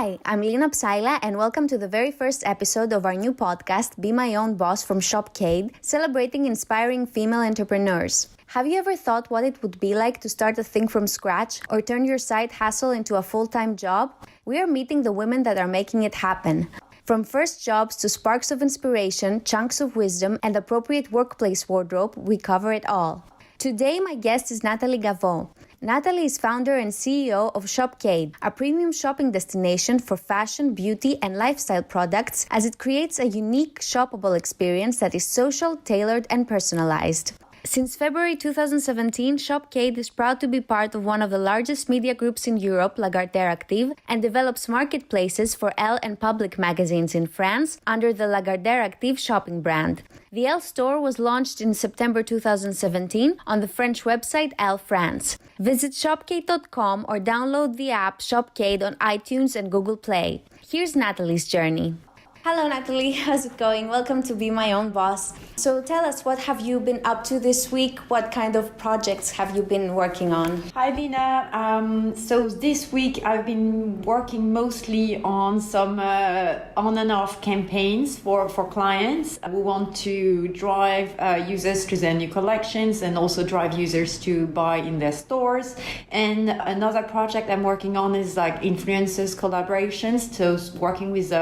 Hi, I'm Lina Psaila and welcome to the very first episode of our new podcast, Be My Own Boss from Shopcade, celebrating inspiring female entrepreneurs. Have you ever thought what it would be like to start a thing from scratch or turn your side hustle into a full-time job? We are meeting the women that are making it happen. From first jobs to sparks of inspiration, chunks of wisdom, and appropriate workplace wardrobe, we cover it all. Today, my guest is Nathalie Gaveau. Nathalie is founder and CEO of Shopcade, a premium shopping destination for fashion, beauty, and lifestyle products, as it creates a unique, shoppable experience that is social, tailored, and personalized. Since February 2017, Shopcade is proud to be part of one of the largest media groups in Europe, Lagardère Active, and develops marketplaces for Elle and Public magazines in France under the Lagardère Active shopping brand. The Elle store was launched in September 2017 on the French website Elle France. Visit shopcade.com or download the app Shopcade on iTunes and Google Play. Here's Nathalie's journey. Hello Nathalie, how's it going? Welcome to Be My Own Boss. So tell us, what have you been up to this week? What kind of projects have you been working on? Hi Lina, so this week I've been working mostly on some on and off campaigns for clients. We want to drive users to their new collections and also drive users to buy in their stores. And another project I'm working on is like influencers collaborations, so working with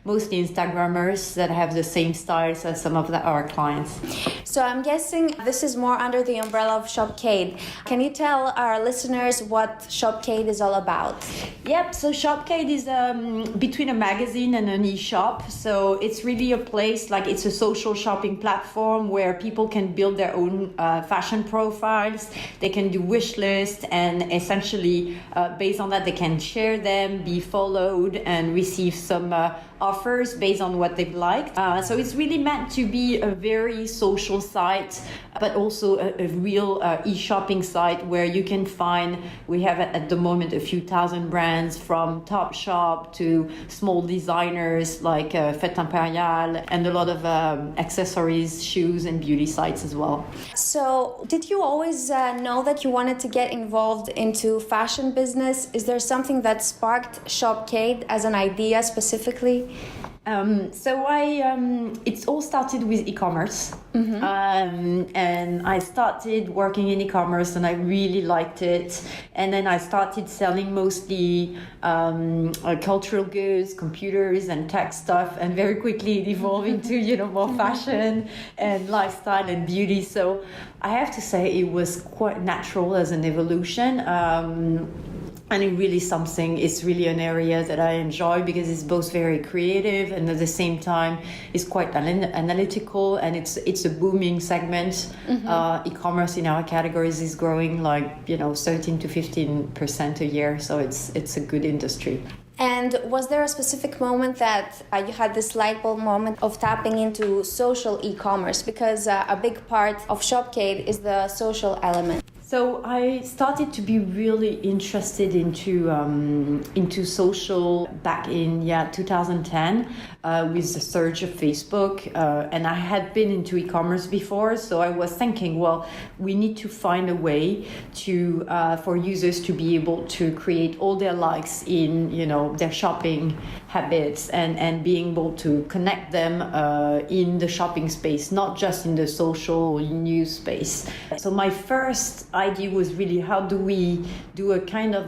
mostly Instagrammers that have the same styles as some of our clients. So I'm guessing this is more under the umbrella of Shopcade. Can you tell our listeners what Shopcade is all about? Yep, so Shopcade is between a magazine and an e-shop. So it's really a place, like it's a social shopping platform where people can build their own fashion profiles. They can do wish lists, and essentially based on that they can share them, be followed, and receive some offers based on what they've liked. So it's really meant to be a very social site, but also a real e-shopping site where you can find, we have at the moment a few thousand brands from Topshop to small designers like Fête Impériale, and a lot of accessories, shoes, and beauty sites as well. So did you always know that you wanted to get involved into fashion business? Is there something that sparked Shopcade as an idea specifically? It's all started with e-commerce. And I started working in e-commerce and I really liked it. And then I started selling mostly cultural goods, computers and tech stuff, and very quickly it evolved into, more fashion and lifestyle and beauty. So I have to say it was quite natural as an evolution. And it's really an area that I enjoy because it's both very creative and at the same time it's quite analytical, and it's a booming segment. E-commerce in our categories is growing 13 to 15% a year, so it's a good industry. And was there a specific moment that you had this light bulb moment of tapping into social e-commerce? Because a big part of Shopcade is the social element. So I started to be really interested into social back in 2010 with the surge of Facebook, and I had been into e-commerce before, so I was thinking, well, we need to find a way to for users to be able to create all their likes in their shopping habits and being able to connect them in the shopping space, not just in the social news space. So my first idea was really, how do we do a kind of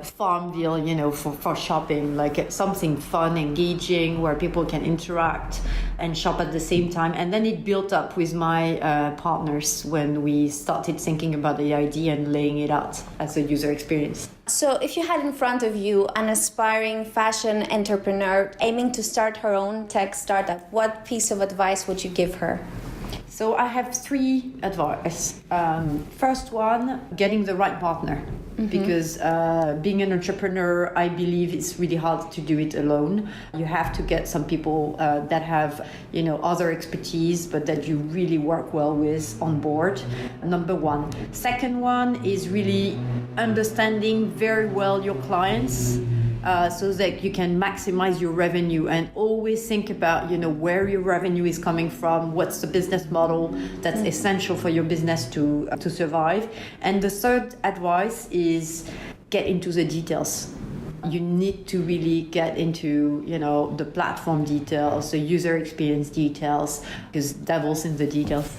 Farmville, for shopping, like something fun, engaging, where people can interact and shop at the same time. And then it built up with my partners when we started thinking about the idea and laying it out as a user experience. So if you had in front of you an aspiring fashion entrepreneur aiming to start her own tech startup, what piece of advice would you give her? So I have 3 advice. First one, getting the right partner. Because being an entrepreneur, I believe it's really hard to do it alone. You have to get some people that have, other expertise, but that you really work well with on board. Number 1. Second one is really understanding very well your clients. So that you can maximize your revenue, and always think about, where your revenue is coming from, what's the business model that's essential for your business to survive. And the third advice is get into the details. you need to really get into, the platform details, the user experience details, because devil's in the details.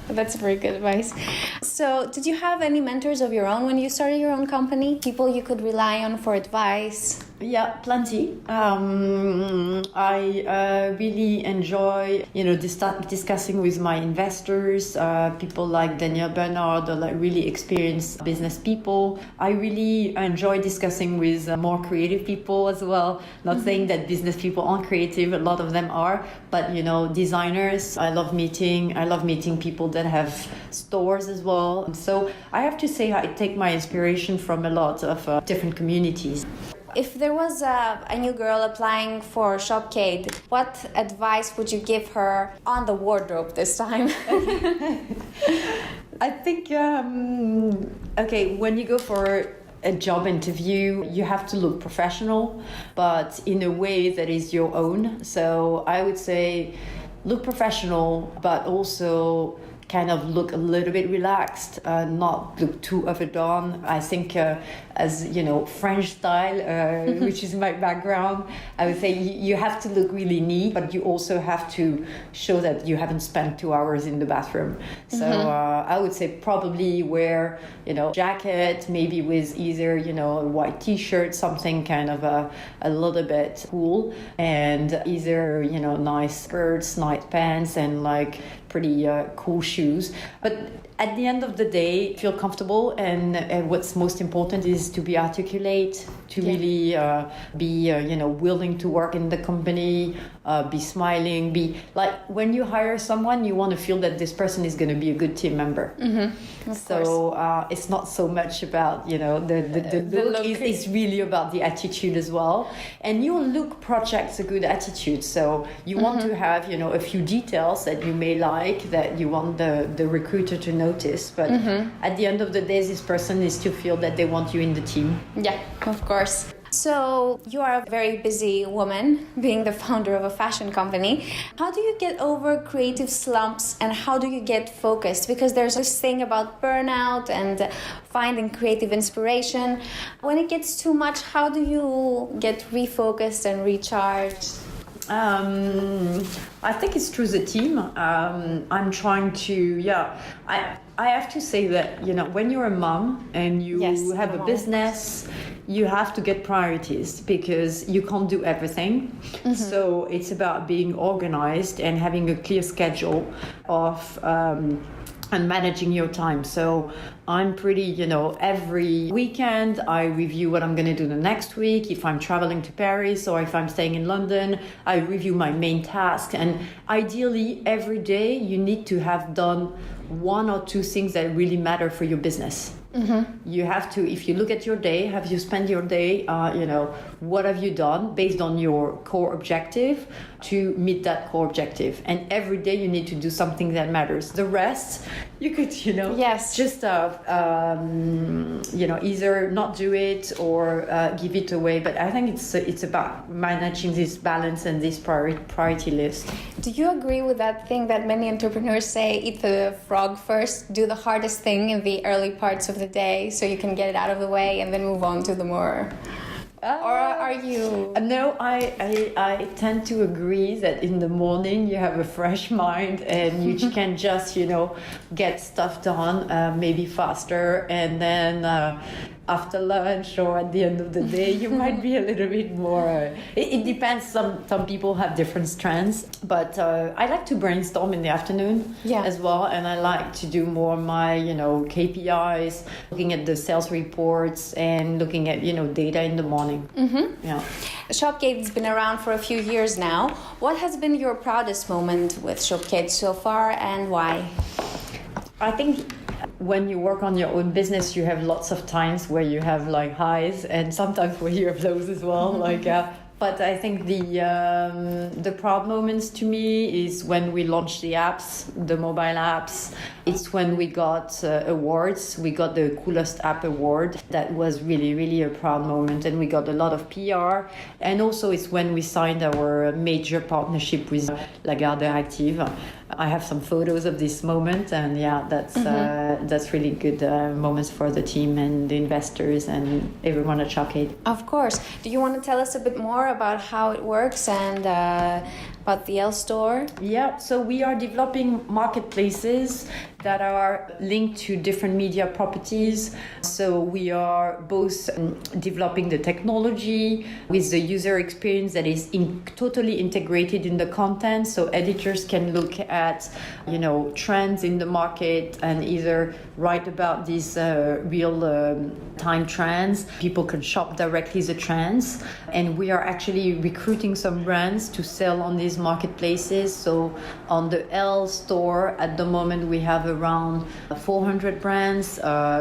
That's very good advice. So, did you have any mentors of your own when you started your own company? People you could rely on for advice? Yeah, plenty. I really enjoy, discussing with my investors, people like Daniel Bernard, or like really experienced business people. I really enjoy discussing with more creative people as well. Not saying that business people aren't creative, a lot of them are, but designers. I love meeting people that have stores as well. So I have to say I take my inspiration from a lot of different communities. If there was a new girl applying for Shopcade, what advice would you give her on the wardrobe this time? I think, when you go for a job interview, you have to look professional, but in a way that is your own. So I would say look professional, but also kind of look a little bit relaxed, not look too overdone. I think as French style, which is my background, I would say you have to look really neat, but you also have to show that you haven't spent 2 hours in the bathroom. So I would say probably wear jacket, maybe with either a white t-shirt, something kind of a little bit cool, and either nice skirts, nice pants, and like pretty cool shoes. But at the end of the day, feel comfortable, and what's most important is to be articulate, to really be willing to work in the company, be smiling, be like when you hire someone, you want to feel that this person is going to be a good team member. So it's not so much about the look. It's really about the attitude as well. And your look projects a good attitude. So you want to have a few details that you may like, that you want the recruiter to notice. But at the end of the day, this person needs to feel that they want you in the team. Yeah, of course. So you are a very busy woman, being the founder of a fashion company. How do you get over creative slumps, and how do you get focused? Because there's this thing about burnout and finding creative inspiration. When it gets too much, how do you get refocused and recharged? I think it's through the team. I'm trying to, I have to say that, when you're a mom and you have a business, you have to get priorities because you can't do everything. So it's about being organized and having a clear schedule of and managing your time. So I'm pretty, every weekend I review what I'm going to do the next week. If I'm traveling to Paris or if I'm staying in London, I review my main tasks. And ideally, every day you need to have done 1 or 2 things that really matter for your business. You have to, if you look at your day, have you spent your day, what have you done based on your core objective to meet that core objective? And every day you need to do something that matters. The rest, you could, just, either not do it or give it away. But I think it's about managing this balance and this priority list. Do you agree with that thing that many entrepreneurs say, eat the frog first, do the hardest thing in the early parts of the day so you can get it out of the way and then move on to the more... or are you... No, I tend to agree that in the morning you have a fresh mind and you can just, get stuff done maybe faster, and then after lunch or at the end of the day you might be a little bit more... It depends. Some people have different strengths, but I like to brainstorm in the afternoon as well, and I like to do more my KPIs, looking at the sales reports and looking at data in the morning. Shopcade has been around for a few years now. What has been your proudest moment with Shopcade so far, and why? I think when you work on your own business, you have lots of times where you have like highs and sometimes where you have lows as well. But I think the proud moments to me is when we launched the apps, the mobile apps. It's when we got awards. We got the Coolest App Award. That was really, really a proud moment. And we got a lot of PR. And also it's when we signed our major partnership with Lagardère Active. I have some photos of this moment, and that's really good moments for the team and the investors and everyone at Shopcade. Of course. Do you want to tell us a bit more about how it works and about the L store? Yeah, so we are developing marketplaces that are linked to different media properties. So we are both developing the technology with the user experience that is totally integrated in the content. So editors can look at, trends in the market and either write about these real time trends. People can shop directly the trends. And we are actually recruiting some brands to sell on these marketplaces. So on the L store at the moment, we have around 400 brands.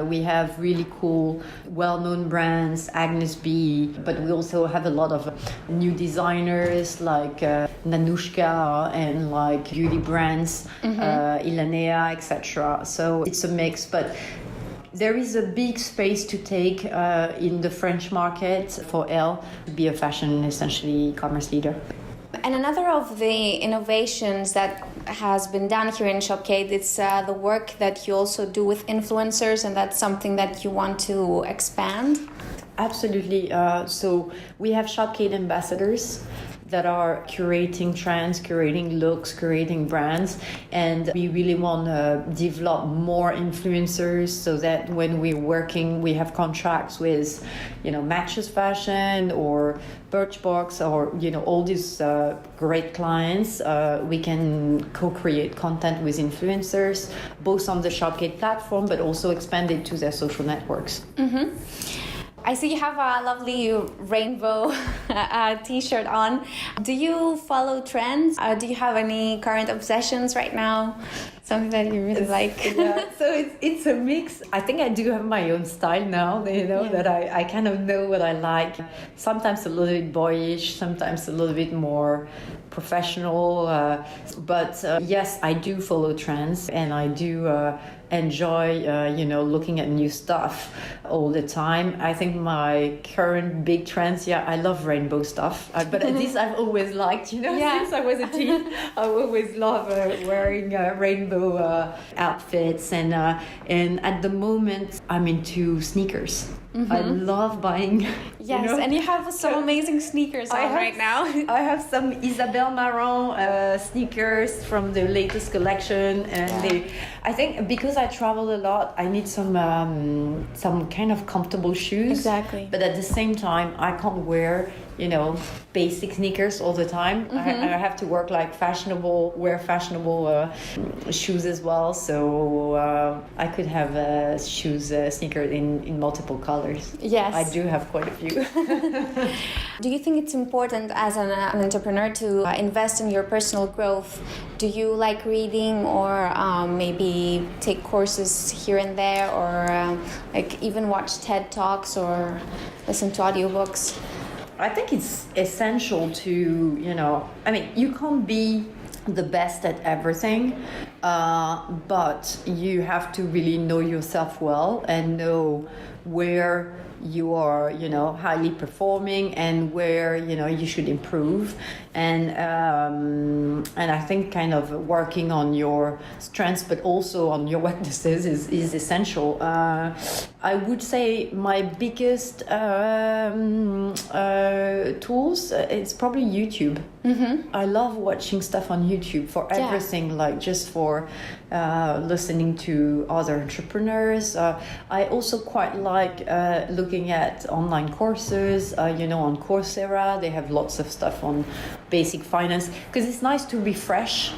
We have really cool, well-known brands, Agnes B, but we also have a lot of new designers like Nanushka and like beauty brands, Ilanea, etc. So it's a mix, but there is a big space to take in the French market for Elle to be a fashion, essentially, e-commerce leader. And another of the innovations that has been done here in Shopcade, it's the work that you also do with influencers, and that's something that you want to expand. Absolutely. So we have Shopcade ambassadors that are curating trends, curating looks, curating brands, and we really want to develop more influencers so that when we're working, we have contracts with, Matches Fashion or Birchbox or, all these great clients. We can co-create content with influencers, both on the Shopcade platform, but also expand it to their social networks. Mm-hmm. I see you have a lovely rainbow t-shirt on. Do you follow trends? Do you have any current obsessions right now? Something that you really like? Yeah, so it's a mix. I think I do have my own style now, that I kind of know what I like. Sometimes a little bit boyish, sometimes a little bit more professional. But yes, I do follow trends, and I do enjoy, looking at new stuff all the time. I think my current big trends, I love rainbow stuff. But this I've always liked, since I was a teen. I always love wearing rainbow outfits, and at the moment I'm into sneakers. Mm-hmm. I love buying. Yes, and you have some amazing sneakers on right now. I have some Isabelle Marant sneakers from the latest collection, and I think because I travel a lot, I need some kind of comfortable shoes. Exactly. But at the same time, I can't wear basic sneakers all the time. Mm-hmm. I have to wear fashionable shoes as well. So I could have sneakers in multiple colors. Yes, I do have quite a few. Do you think it's important as an entrepreneur to invest in your personal growth? Do you like reading, or maybe take courses here and there, or even watch TED Talks or listen to audiobooks? I think it's essential to, you can't be the best at everything, but you have to really know yourself well and know where you are, highly performing and where, you should improve. And I think kind of working on your strengths, but also on your weaknesses is essential. I would say my biggest tools, it's probably YouTube. Mm-hmm. I love watching stuff on YouTube for everything, just for listening to other entrepreneurs. I also quite like looking at online courses. On Coursera, they have lots of stuff on basic finance, because it's nice to refresh,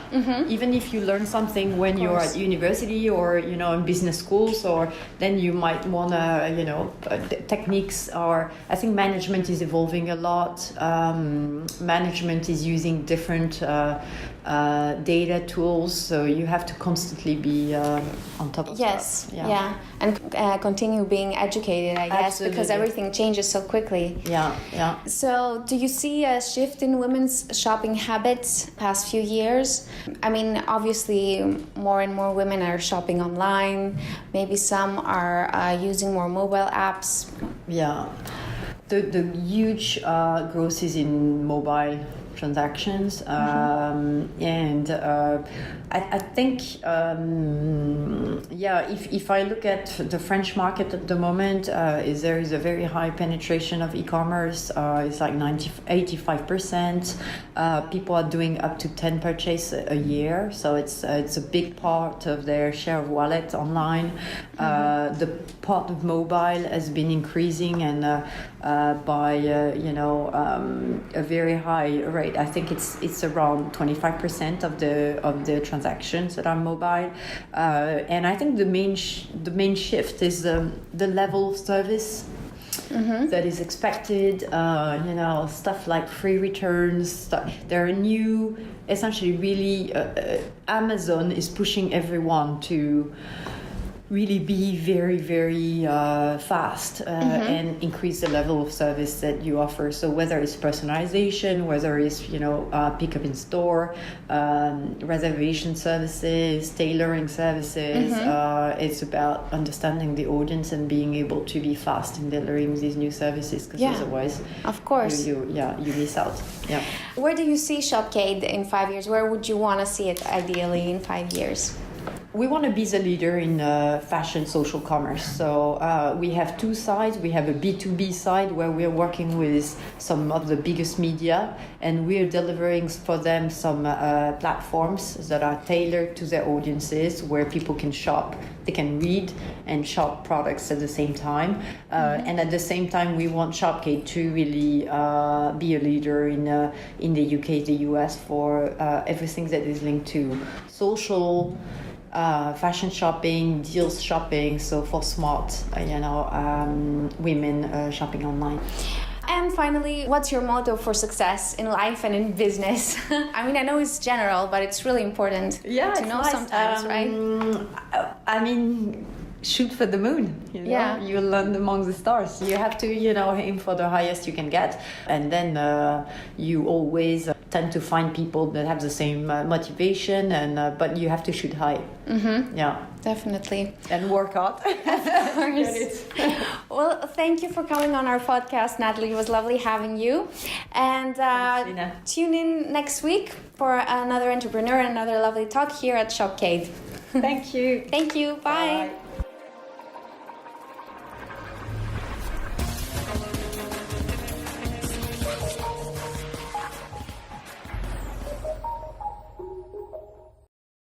even if you learn something when you're at university or in business schools, or then you might want to techniques. Or I think management is evolving a lot. Management is using different data tools, so you have to constantly be on top of stuff. And continue being educated, I guess, because everything changes so quickly. Yeah. So do you see a shift in women's shopping habits past few years? I mean, obviously more and more women are shopping online. Maybe some are using more mobile apps. Yeah. The huge growth is in mobile transactions, and I think if I look at the French market at the moment, there is a very high penetration of e-commerce. It's like 85%. People are doing up to 10 purchases a year, so it's a big part of their share of wallet online. The part of mobile has been increasing, and by a very high rate. I think it's around 25% of the transactions that are mobile, and I think the main shift is the level of service that is expected. Stuff like free returns. There are new, essentially, really, Amazon is pushing everyone to really be very, very fast and increase the level of service that you offer. So whether it's personalization, whether it's pick up in store, reservation services, tailoring services, it's about understanding the audience and being able to be fast in delivering these new services, because otherwise, of course, you miss out. Yeah. Where do you see Shopcade in 5 years? Where would you want to see it ideally in 5 years? We want to be the leader in fashion social commerce. So we have two sides. We have a B2B side where we're working with some of the biggest media, and we're delivering for them some platforms that are tailored to their audiences, where people can shop. They can read and shop products at the same time. And at the same time, we want Shopcade to really be a leader in the UK, the US, for everything that is linked to social, fashion shopping, deals shopping, so for smart, women shopping online. And finally, what's your motto for success in life and in business? I mean, I know it's general, but it's really important to know nice. Sometimes, right? I mean, shoot for the moon. You land among the stars. You have to, aim for the highest you can get, and then you always tend to find people that have the same motivation, and but you have to shoot high. Yeah, definitely, and work hard. Of course. Well, thank you for coming on our podcast, Natalie. It was lovely having you, and tune in next week for another entrepreneur and another lovely talk here at Shopcade. Thank you. Thank you. Bye. Bye.